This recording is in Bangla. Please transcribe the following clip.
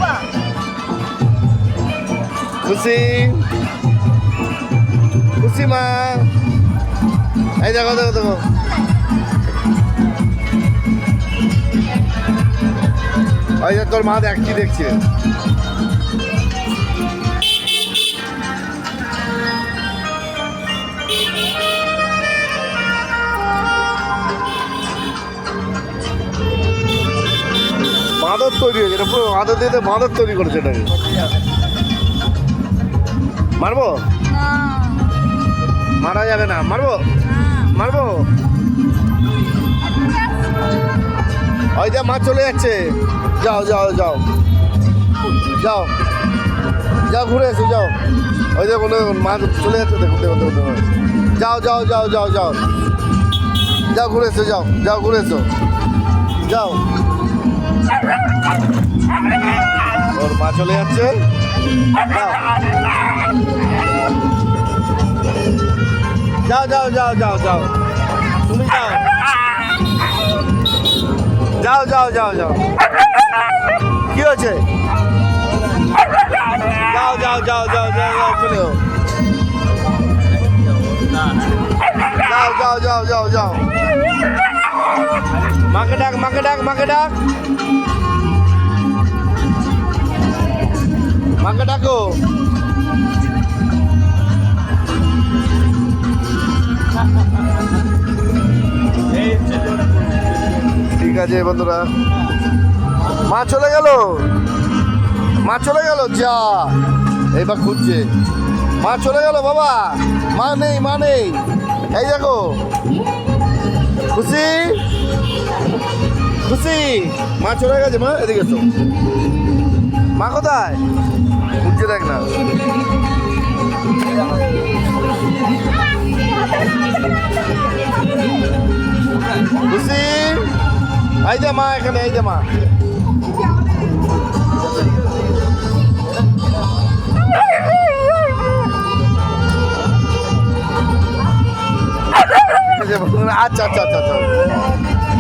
মাম খুশি খুশি মা এই দেখো দেখো দেখো ওই যে তোর মা দেখ কি দেখছে বাঁদর তৈরি হয়েছে এটা পুরো বাঁদর দিয়ে বাঁদর তৈরি করেছে এটাকে মারবো মারা যাবে না মারবো মারবো ওই যা মা চলে যাচ্ছে যাও যাও যাও যাও যাও ঘুরে এসো যাও ওই দেখুন দেখুন মা চলে যাচ্ছে দেখুন দেখুন দেখুন দেখুন যাও যাও যাও যাও যাও যাও ঘুরে এসো যাও যাও ঘুরে এসো যাও ওর মা চলে যাচ্ছে যাও যাও যাও যাও যাও তুমি যাও যাও যাও যাও যাও কি হচ্ছে যাও যাও যাও যাও যাও যাও চলে যাও যাও যাও যাও যাও মাকে ডাক মাকে ডাক মাকে ডাক মাকে ডাকো ঠিক আছে বন্ধুরা মা চলে গেল মা চলে গেল যা এইবার খুঁজছে মা চলে গেল বাবা মা নেই মা নেই এই দেখো খুশি খুশি মা চলে গেছে মা এদিকে এসো মা কোথায় খুঁজছে দেখ না খুশি এই যে মা এখানে এই যে মা আচ্ছা আচ্ছা আচ্ছা আচ্ছা